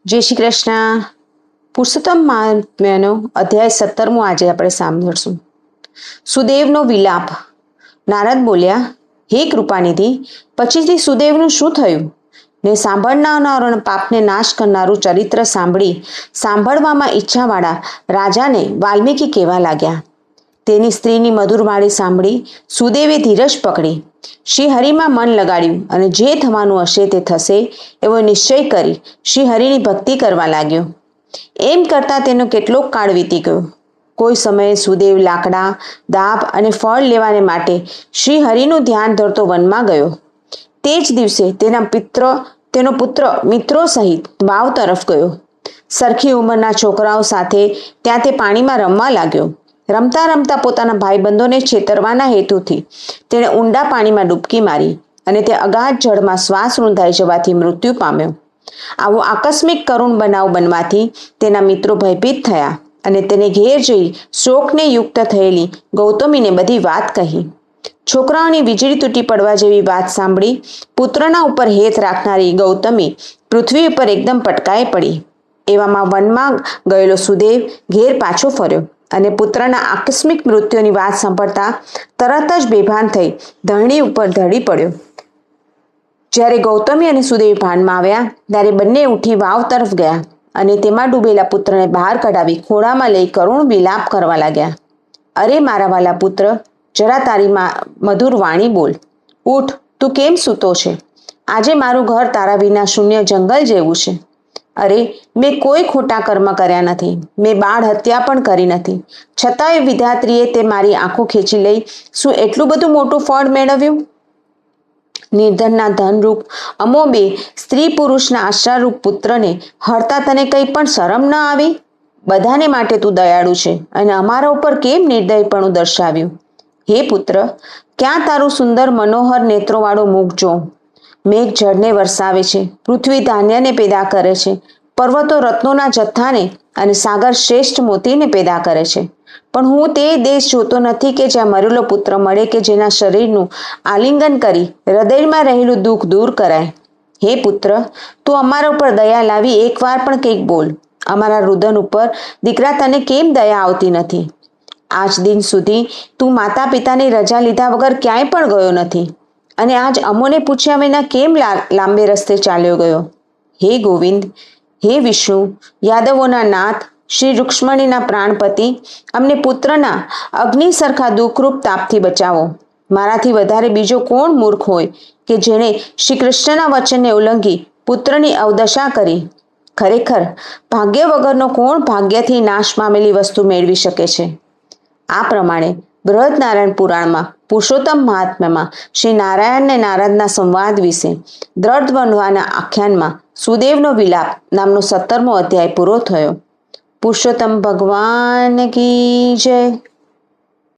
જય શ્રી કૃષ્ણ. પુરુષોત્તમ મહાત્મ્યનો અધ્યાય 17 આજે આપણે સાંભળશું. સુદેવનો વિલાપ. નારદ બોલ્યા, હે કૃપાનિધિ, પછીથી સુદેવનું શું થયું? ને સાંભળનારાઓના પાપને નાશ કરનારું ચરિત્ર સાંભળવામાં ઈચ્છાવાળા રાજાને વાલ્મીકી કહેવા લાગ્યા. તેની સ્ત્રીની મધુરવાણી સાંભળી સુદેવે ધીરજ પકડી શ્રી હરિમાં મન લગાડ્યું અને જે થવાનું હશે તે થશે એવો નિશ્ચય કરી શ્રી હરિની ભક્તિ કરવા લાગ્યો. એમ કરતાં તેનો કેટલોક કાળ વીતી ગયો. કોઈ સમયે સુદેવ લાકડા, દાબ અને ફળ લેવાને માટે શ્રી હરિનું ધ્યાન ધરતો વનમાં ગયો. તે જ દિવસે તેનો પુત્ર મિત્રો સહિત વાવ તરફ ગયો. સરખી ઉંમરના છોકરાઓ સાથે ત્યાં તે પાણીમાં રમવા લાગ્યો. રમતા રમતા પોતાના ભાઈબંધોને છેતરવાના હેતુથી તેણે ઊંડા પાણીમાં ડૂબકી મારી અને તે અગાધ જળમાં શ્વાસ રૂંધાઈ જવાથી મૃત્યુ પામ્યો. આવો આકસ્મિક કરુણ બનાવ બનવાથી તેના મિત્રો ભયભીત થયા અને તેને ઘેર જઈ શોકને યુક્ત થયેલી ગૌતમીને બધી વાત કહી. છોકરાઓની વીજળી તૂટી પડવા જેવી વાત સાંભળી પુત્રના ઉપર હેત રાખનારી ગૌતમી પૃથ્વી ઉપર એકદમ પટકાઈ પડી. એવામાં વનમાં ગયેલો સુદેવ ઘેર પાછો ફર્યો અને પુત્રના આકસ્મિક મૃત્યુની વાત સાંભળતા તરત જ બેભાન થઈ ધરણી ઉપર ઢળી પડ્યો. જ્યારે ગૌતમી અને સુદેવ ભાનમાં આવ્યા ત્યારે બંને ઉઠી વાવ તરફ ગયા અને તેમાં ડૂબેલા પુત્રને બહાર કઢાવી ખોળામાં લઈ કરુણ વિલાપ કરવા લાગ્યા. અરે મારા વાલા પુત્ર, જરા તારી મધુર વાણી બોલ. ઉઠ, તું કેમ સૂતો છે? આજે મારું ઘર તારા વિના શૂન્ય જંગલ જેવું છે. અરે, મેં કોઈ ખોટા કર્મ કર્યા નથી, મેં બાળ હત્યા પણ કરી નથી, છતાંય વિધાત્રીએ તે મારી આંખો ખેંચી લઈ શું એટલું બધું મોટું ફળ મેળવ્યું? નિર્ધનના ધનરૂપ અમોબે સ્ત્રી પુરુષના આશ્રારૂપ પુત્રને હરતા તને કંઈ પણ શરમ ન આવી? બધાને માટે તું દયાળુ છે અને અમારા ઉપર કેમ નિર્દયપણું દર્શાવ્યું? હે પુત્ર, ક્યાં તારું સુંદર મનોહર નેત્રોવાળું મુખ જો? મેઘ જળને વરસાવે છે, પૃથ્વી ધાન્યને પેદા કરે છે, પર્વતો રત્નોના જથ્થાને અને સાગર શ્રેષ્ઠ મોતીને પેદા કરે છે. પણ હું તે દેશ જોતો નથી કે જ્યાં મરેલો પુત્ર મળે કે જેના શરીરનું આલિંગન કરી હૃદયમાં રહેલું દુઃખ દૂર કરાય. હે પુત્ર, તું અમારા ઉપર દયા લાવી એકવાર પણ કંઈક બોલ. અમારા રુદન ઉપર દીકરા તને કેમ દયા આવતી નથી? આજ દિન સુધી તું માતા પિતાની રજા લીધા વગર ક્યાંય પણ ગયો નથી અને આજ અમોને પૂછ્યા વિના કેમ લાંબે રસ્તે ચાલ્યો ગયો? હે ગોવિંદ, હે વિષ્ણુ, યાદવોના નાથ, શ્રી રૂક્ષ્મણીના પ્રાણપતિ, અમને પુત્રના અગ્નિ સરખા દુઃખરૂપ તાપથી બચાવો. મારાથી વધારે બીજો કોણ મૂર્ખ હોય કે જેણે શ્રી કૃષ્ણના વચનને ઉલ્લંઘી પુત્રની અવદશા કરી? ખરેખર ભાગ્ય વગરનો કોણ ભાગ્યથી નાશ પામેલી વસ્તુ મેળવી શકે છે? આ પ્રમાણે બૃહદનારાયણ પુરાણમાં પુરુષોત્તમ મહાત્મ્યમાં શ્રી નારાયણ ને નારદના સંવાદ વિશે દ્રઢવન્વાના આખ્યાનમાં સુદેવનો વિલાપ નામનો 17મો અધ્યાય પૂરો થયો. પુરુષોત્તમ ભગવાન કી જય.